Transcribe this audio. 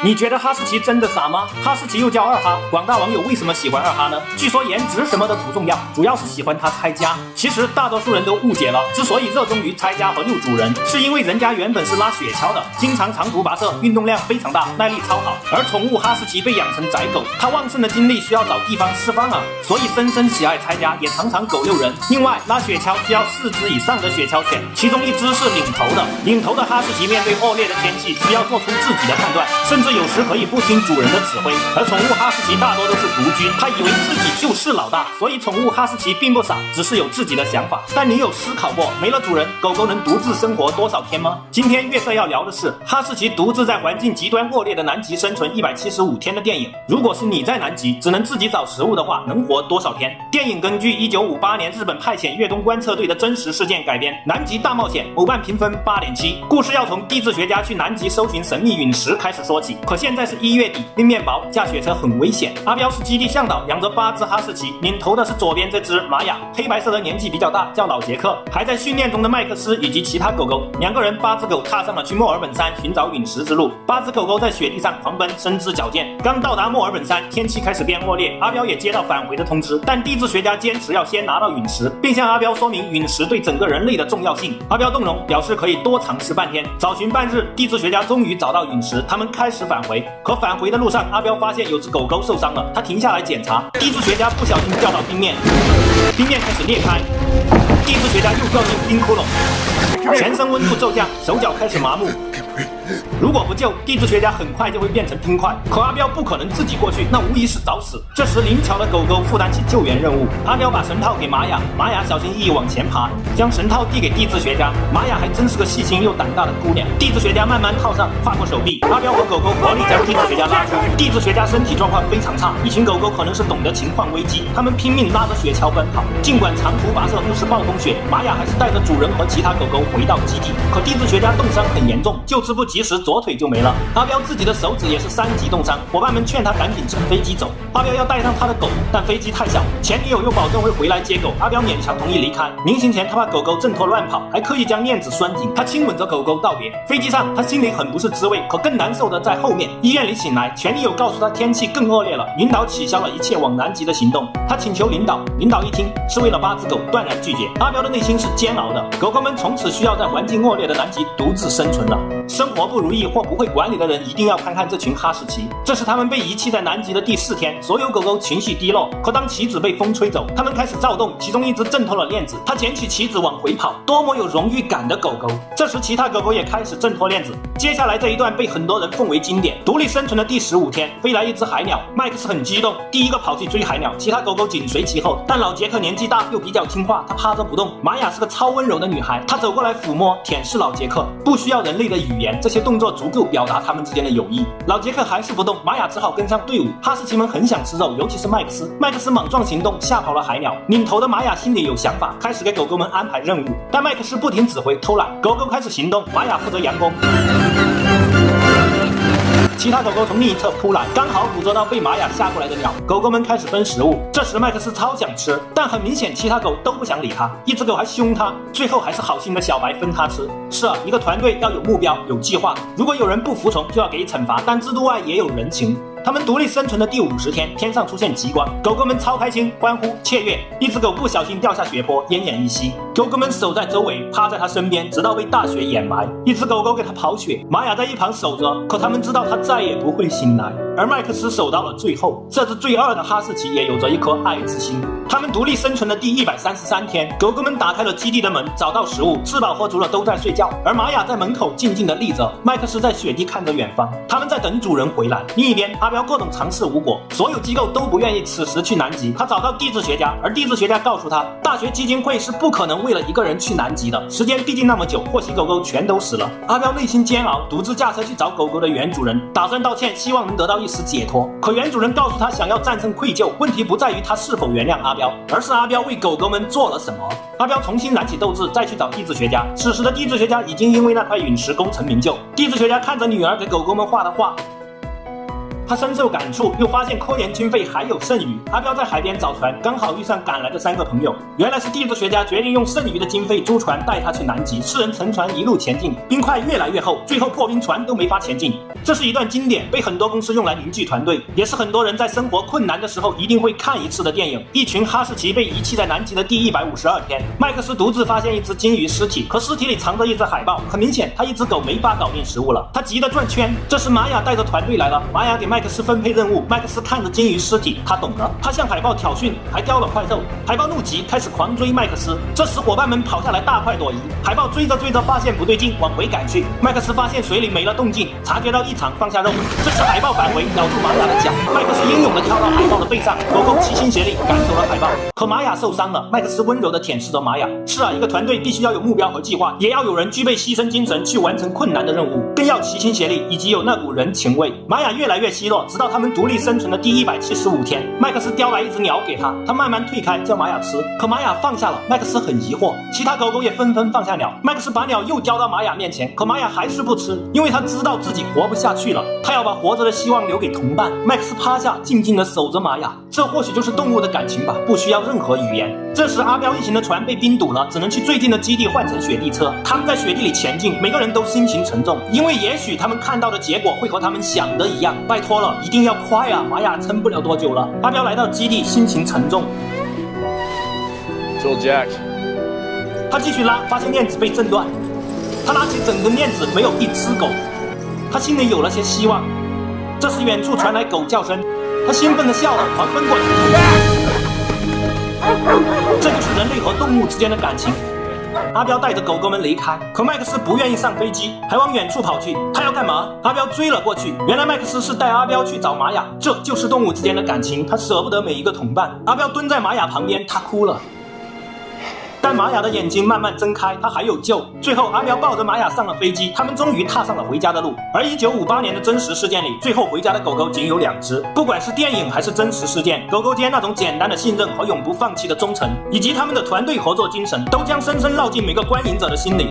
你觉得哈士奇真的傻吗？哈士奇又叫二哈，广大网友为什么喜欢二哈呢？据说颜值什么的不重要，主要是喜欢它拆家。其实大多数人都误解了，之所以热衷于拆家和遛主人，是因为人家原本是拉雪橇的，经常长途跋涉，运动量非常大，耐力超好。而宠物哈士奇被养成宅狗，它旺盛的精力需要找地方释放啊，所以深深喜爱拆家，也常常狗遛人。另外，拉雪橇需要4只以上的雪橇犬，其中1只是领头的。领头的哈士奇面对恶劣的天气，需要做出自己的判断，甚至有时可以不听主人的指挥。而宠物哈士奇大多都是独居，它以为自己就是老大，所以宠物哈士奇并不傻，只是有自己的想法。但你有思考过，没了主人，狗狗能独自生活多少天吗？今天月色要聊的是哈士奇独自在环境极端恶劣的南极生存175天的电影。如果是你在南极，只能自己找食物的话，能活多少天？电影根据1958年日本派遣越冬观测队的真实事件改编，南极大冒险某瓣评分8.7。故事要从地质学家去南极搜寻神秘陨石开始说起。可现在是1月底，冰面薄，驾雪车很危险。阿彪是基地向导，养着8只哈士奇，领头的是左边这只玛雅，黑白色的，年纪比较大，叫老杰克。还在训练中的麦克斯以及其他狗狗，2个人8只狗踏上了去墨尔本山寻找陨石之路。8只狗狗在雪地上狂奔，身姿矫健。刚到达墨尔本山，天气开始变恶劣，阿彪也接到返回的通知，但地质学家坚持要先拿到陨石，并向阿彪说明陨石对整个人类的重要性。阿彪动容，表示可以多尝试半天。找寻半日，地质学家终于找到陨石，他们开始返回。可返回的路上，阿彪发现有只狗狗受伤了，他停下来检查。地质学家不小心掉到冰面，冰面开始裂开，地质学家又掉进冰窟窿，全身温度骤降，手脚开始麻木。如果不救，地质学家很快就会变成冰块。可阿彪不可能自己过去，那无疑是找死。这时灵巧的狗狗负担起救援任务，阿彪把绳套给玛雅，玛雅小心翼翼往前爬，将绳套递给地质学家。玛雅还真是个细心又胆大的姑娘。地质学家慢慢套上，跨过手臂，阿彪和狗狗合力将地质学家拉出。地质学家身体状况非常差，一群狗狗可能是懂得情况危机，他们拼命拉着雪橇奔跑。尽管长途跋涉又是暴风雪，玛雅还是带着主人和其他狗狗回到基地。可地质学家冻伤很严重，救治不及时，左腿就没了。阿彪自己的手指也是3级冻伤，伙伴们劝他赶紧乘飞机走。阿彪要带上他的狗，但飞机太小，前女友又保证会回来接狗，阿彪勉强同意离开。临行前，他怕狗狗挣脱乱跑，还刻意将链子拴紧。他亲吻着狗狗道别。飞机上，他心里很不是滋味，可更难受的在后面。医院里醒来，前女友告诉他天气更恶劣了，领导取消了一切往南极的行动。他请求领导一听是为了8只狗，断然拒绝。阿彪的内心是煎熬的，狗狗们从此需要在环境恶劣的南极独自生存了。生活不如意或不会管理的人一定要看看这群哈士奇。这是他们被遗弃在南极的第4天，所有狗狗情绪低落。可当旗子被风吹走，它们开始躁动，其中1只挣脱了链子，它捡起旗子往回跑，多么有荣誉感的狗狗。这时其他狗狗也开始挣脱链子。接下来这一段被很多人奉为经典。独立生存的第15天，飞来1只海鸟，麦克斯很激动，第一个跑去追海鸟，其他狗狗紧随其后。但老杰克年纪大又比较听话，他趴着不动。玛雅是个超温柔的女孩，她走过来抚摸舔舐老杰克，不需要人类的语言，这些动作足够表达他们之间的友谊。老杰克还是不动，玛雅只好跟上队伍。哈士奇们很想吃肉，尤其是麦克斯。麦克斯莽撞行动，吓跑了海鸟。领头的玛雅心里有想法，开始给狗狗们安排任务，但麦克斯不停指挥偷懒。狗狗开始行动，玛雅负责佯攻。其他狗狗从另一侧扑来，刚好捕捉到被玛雅吓过来的鸟。狗狗们开始分食物，这时麦克斯超想吃，但很明显其他狗都不想理他，一只狗还凶他，最后还是好心的小白分他吃。是啊，一个团队要有目标，有计划，如果有人不服从，就要给予惩罚，但制度外也有人情。他们独立生存的第50天，天上出现极光，狗狗们超开心，欢呼雀跃。一只狗不小心掉下雪坡，奄奄一息，狗狗们守在周围，趴在它身边，直到被大雪掩埋。一只狗狗给它跑雪，玛雅在一旁守着，可他们知道它再也不会醒来。而麦克斯守到了最后，这只最2的哈士奇也有着一颗爱之心。他们独立生存的第133天，狗狗们打开了基地的门，找到食物，吃饱喝足了都在睡觉，而玛雅在门口静静地立着，麦克斯在雪地看着远方，他们在等主人回来。另一边，阿彪各种尝试无果，所有机构都不愿意此时去南极。他找到地质学家，而地质学家告诉他，大学基金会是不可能为了1个人去南极的，时间毕竟那么久，或许狗狗全都死了。阿彪内心煎熬，独自驾车去找狗狗的原主人，打算道歉，希望能得到一时解脱。可原主人告诉他，想要战胜愧疚，问题不在于他是否原谅阿彪，而是阿彪为狗狗们做了什么。阿彪重新燃起斗志，再去找地质学家。此时的地质学家已经因为那块陨石功成名就。地质学家看着女儿给狗狗们画的画，他深受感触，又发现科研经费还有剩余。阿彪在海边找船，刚好遇上赶来的3个朋友。原来是地质学家决定用剩余的经费租船带他去南极。4人乘船一路前进，冰块越来越厚，最后破冰船都没法前进。这是一段经典，被很多公司用来凝聚团队，也是很多人在生活困难的时候一定会看一次的电影。一群哈士奇被遗弃在南极的第152天，麦克斯独自发现一只鲸鱼尸体，可尸体里藏着一只海豹。很明显，他一只狗没法搞定食物了，他急得转圈。这时玛雅带着团队来了，玛雅给麦克斯分配任务。麦克斯看着鲸鱼尸体，他懂了，他向海豹挑衅，还叼了块肉。海豹怒极，开始狂追麦克斯。这时伙伴们跑下来大快朵颐，海豹追着追着发现不对劲，往回赶去。麦克斯发现水里没了动静，察觉到异常，放下肉。这时海豹返回，咬住玛雅的脚，麦克斯英勇地跳到海豹的背上，狗狗齐心协力赶走了海豹。可玛雅受伤了，麦克斯温柔地舔舐着玛雅。是啊，一个团队必须要有目标和计划，也要有人具备牺牲精神去完成困难的任务，更要齐心协力，以及有那股人情味。玛雅越来越稀弱，直到他们独立生存的第175天，麦克斯叼来一只鸟给他，他慢慢退开，叫玛雅吃。可玛雅放下了，麦克斯很疑惑，其他狗狗也纷纷放下鸟。麦克斯把鸟又叼到玛雅面前，可玛雅还是不吃，因为他知道自己活不下去了，他要把活着的希望留给同伴。麦克斯趴下，静静地守着玛雅，这或许就是动物的感情吧，不需要任何语言。这时阿彪一行的船被冰堵了，只能去最近的基地换成雪地车。他们在雪地里前进，每个人都心情沉重，因为也许他们看到的结果会和他们想的一样。拜托了，一定要快啊，玛雅撑不了多久了。阿彪来到基地，心情沉重。他继续拉，发现链子被震断。他拉起整根链子，没有一只狗。他心里有了些希望。这时远处传来狗叫声，他兴奋地笑了，狂奔过去。这就是人类和动物之间的感情。阿彪带着狗狗们离开，可麦克斯不愿意上飞机，还往远处跑去。他要干嘛？阿彪追了过去。原来麦克斯是带阿彪去找玛雅，这就是动物之间的感情。他舍不得每一个同伴。阿彪蹲在玛雅旁边，他哭了。但玛雅的眼睛慢慢睁开，他还有救。最后阿彪抱着玛雅上了飞机，他们终于踏上了回家的路。而1958年的真实事件里，最后回家的狗狗仅有2只。不管是电影还是真实事件，狗狗间那种简单的信任和永不放弃的忠诚，以及他们的团队合作精神，都将深深烙进每个观影者的心里。